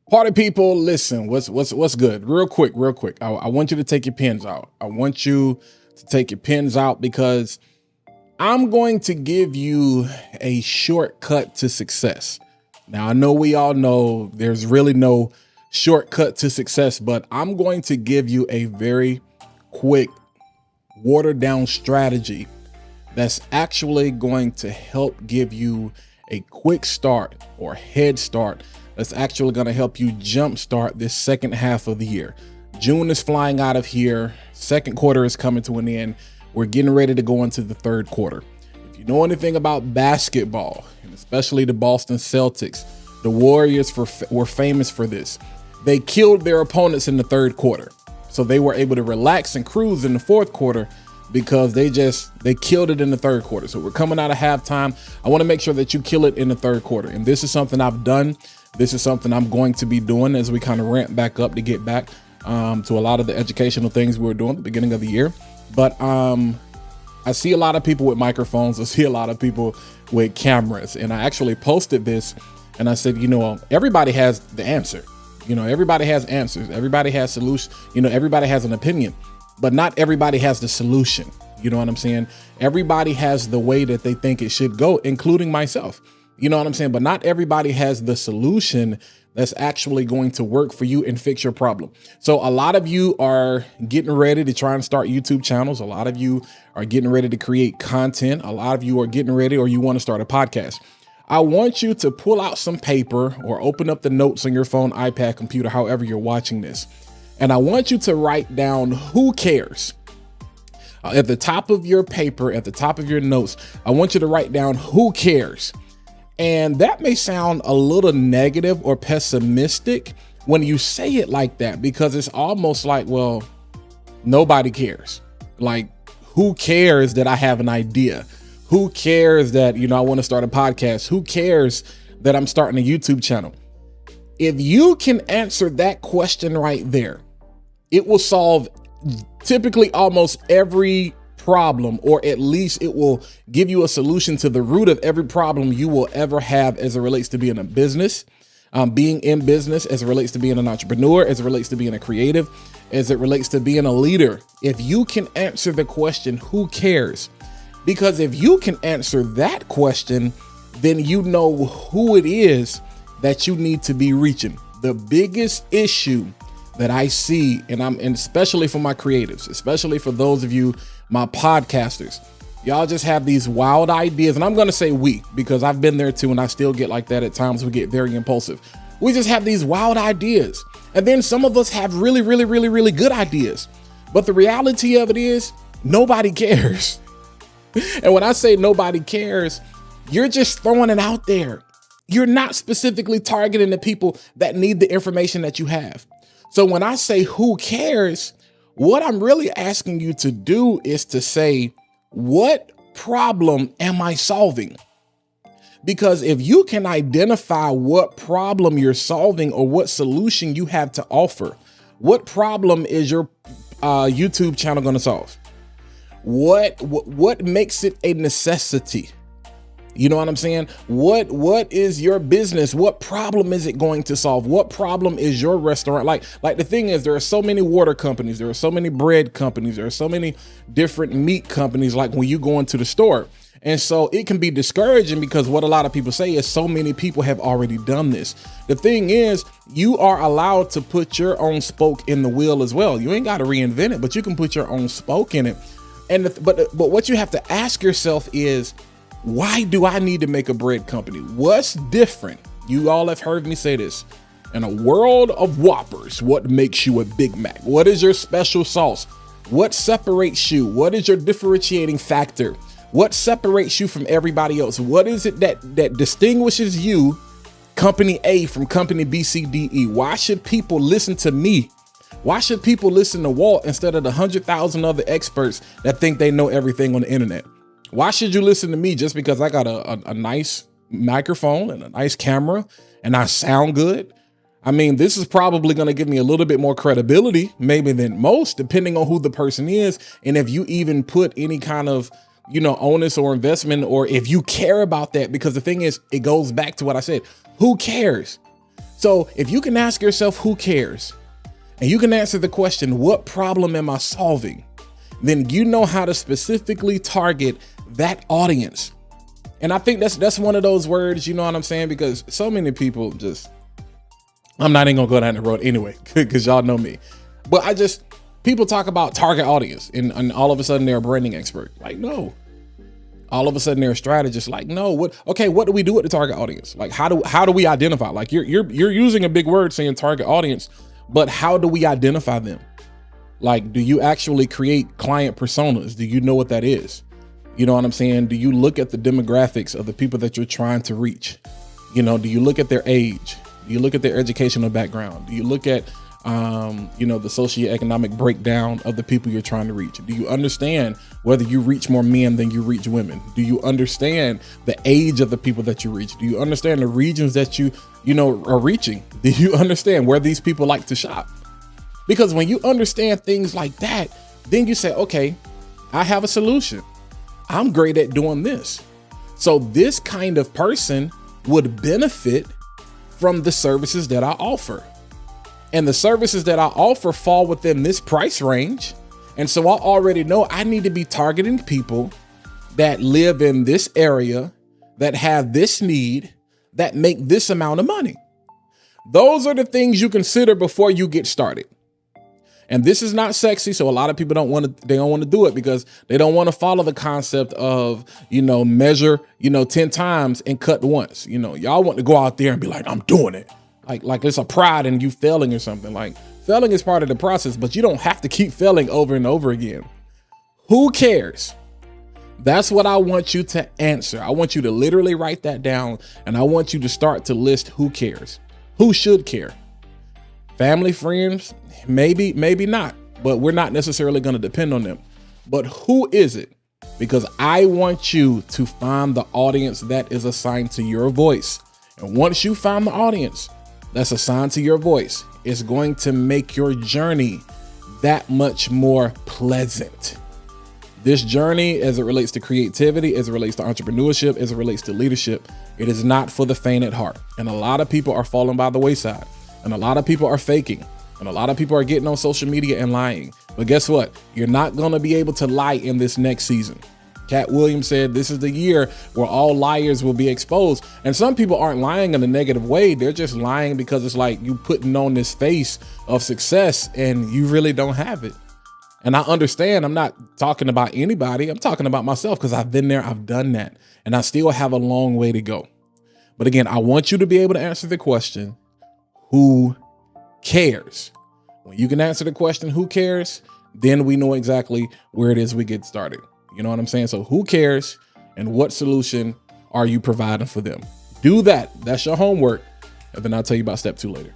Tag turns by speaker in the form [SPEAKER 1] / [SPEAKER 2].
[SPEAKER 1] Party people, listen, what's good? Real quick. I want you to take your pens out. I want you to take your pens out because I'm going to give you a shortcut to success. Now, I know we all know there's really no shortcut to success, but I'm going to give you a very quick, watered down strategy that's actually going to help give you a quick start or head start. That's actually going to help you jumpstart this second half of the year. June is flying out of here. Second quarter is coming to an end. We're getting ready to go into the third quarter. If you know anything about basketball, and especially the Boston Celtics, the Warriors were famous for this. They killed their opponents in the third quarter. So they were able to relax and cruise in the fourth quarter because they killed it in the third quarter. So we're coming out of halftime. I want to make sure that you kill it in the third quarter. And this is something I've done. This is something I'm going to be doing as we kind of ramp back up to get back to a lot of the educational things we were doing at the beginning of the year. But I see a lot of people with microphones. I see a lot of people with cameras. And I actually posted this and I said, everybody has the answer. Everybody has answers. Everybody has solutions. Everybody has an opinion, but not everybody has the solution. You know what I'm saying? Everybody has the way that they think it should go, including myself. You know what I'm saying? But not everybody has the solution that's actually going to work for you and fix your problem. So a lot of you are getting ready to try and start YouTube channels. A lot of you are getting ready to create content. A lot of you are getting ready or you want to start a podcast. I want you to pull out some paper or open up the notes on your phone, iPad, computer, however you're watching this. And I want you to write down who cares. At the top of your paper, at the top of your notes, I want you to write down who cares. And that may sound a little negative or pessimistic when you say it like that, because it's almost like, well, nobody cares. Like, who cares that I have an idea? Who cares that, I want to start a podcast? Who cares that I'm starting a YouTube channel? If you can answer that question right there, it will solve typically almost every problem, or at least it will give you a solution to the root of every problem you will ever have as it relates to being a business, being in business, as it relates to being an entrepreneur, as it relates to being a creative, as it relates to being a leader. If you can answer the question, who cares? Because if you can answer that question, then you know who it is that you need to be reaching. The biggest issue that I see, and especially for my creatives, especially for those of you, my podcasters, y'all just have these wild ideas. And I'm going to say we, because I've been there too. And I still get like that at times. We get very impulsive. We just have these wild ideas. And then some of us have really, really, really, really good ideas. But the reality of it is nobody cares. And when I say nobody cares, you're just throwing it out there. You're not specifically targeting the people that need the information that you have. So when I say who cares, what I'm really asking you to do is to say, what problem am I solving? Because if you can identify what problem you're solving or what solution you have to offer, what problem is your YouTube channel going to solve? What makes it a necessity? You know what I'm saying? What is your business? What problem is it going to solve? What problem is your restaurant? Like the thing is, there are so many water companies. There are so many bread companies. There are so many different meat companies, like when you go into the store. And so it can be discouraging because what a lot of people say is so many people have already done this. The thing is, you are allowed to put your own spoke in the wheel as well. You ain't got to reinvent it, but you can put your own spoke in it. But what you have to ask yourself is, why do I need to make a bread company? What's different? You all have heard me say this. In a world of Whoppers, what makes you a Big Mac? What is your special sauce? What separates you? What is your differentiating factor? What separates you from everybody else? What is it that distinguishes you, company A, from company B, C, D, E? Why should people listen to me? Why should people listen to Walt instead of the 100,000 other experts that think they know everything on the internet? Why should you listen to me just because I got a nice microphone and a nice camera and I sound good? I mean, this is probably going to give me a little bit more credibility, maybe than most, depending on who the person is. And if you even put any kind of, onus or investment, or if you care about that, because the thing is, it goes back to what I said. Who cares? So if you can ask yourself, who cares? And you can answer the question, what problem am I solving? Then you know how to specifically target that audience. And I think that's one of those words, you know what I'm saying? Because so many people just, I'm not even gonna go down the road anyway, because y'all know me. But people talk about target audience and all of a sudden they're a branding expert. Like, no. All of a sudden they're a strategist. Like, no, what do we do with the target audience? Like, how do we identify? Like you're using a big word saying target audience, but how do we identify them? Like, do you actually create client personas? Do you know what that is? You know what I'm saying? Do you look at the demographics of the people that you're trying to reach? You know, do you look at their age? Do you look at their educational background? Do you look at the socioeconomic breakdown of the people you're trying to reach? Do you understand whether you reach more men than you reach women? Do you understand the age of the people that you reach? Do you understand the regions that you are reaching? Do you understand where these people like to shop? Because when you understand things like that, then you say, okay, I have a solution. I'm great at doing this. So this kind of person would benefit from the services that I offer. And the services that I offer fall within this price range. And so I already know I need to be targeting people that live in this area, that have this need, that make this amount of money. Those are the things you consider before you get started. And this is not sexy. So a lot of people don't want to do it because they don't want to follow the concept of, measure, 10 times and cut once. Y'all want to go out there and be like, I'm doing it. Like it's a pride in you failing or something. Like, failing is part of the process, but you don't have to keep failing over and over again. Who cares? That's what I want you to answer. I want you to literally write that down, and I want you to start to list who cares. Who should care? Family, friends, maybe not, but we're not necessarily going to depend on them. But who is it? Because I want you to find the audience that is assigned to your voice. And once you find the audience that's assigned to your voice, it's going to make your journey that much more pleasant. This journey, as it relates to creativity, as it relates to entrepreneurship, as it relates to leadership, it is not for the faint at heart. And a lot of people are falling by the wayside, and a lot of people are faking, and a lot of people are getting on social media and lying. But guess what? You're not going to be able to lie in this next season. Cat Williams said this is the year where all liars will be exposed. And some people aren't lying in a negative way. They're just lying because it's like you putting on this face of success and you really don't have it. And I understand. I'm not talking about anybody. I'm talking about myself because I've been there. I've done that. And I still have a long way to go. But again, I want you to be able to answer the question, who cares? When you can answer the question, who cares? Then we know exactly where it is we get started. You know what I'm saying? So who cares and what solution are you providing for them? Do that. That's your homework. And then I'll tell you about step 2 later.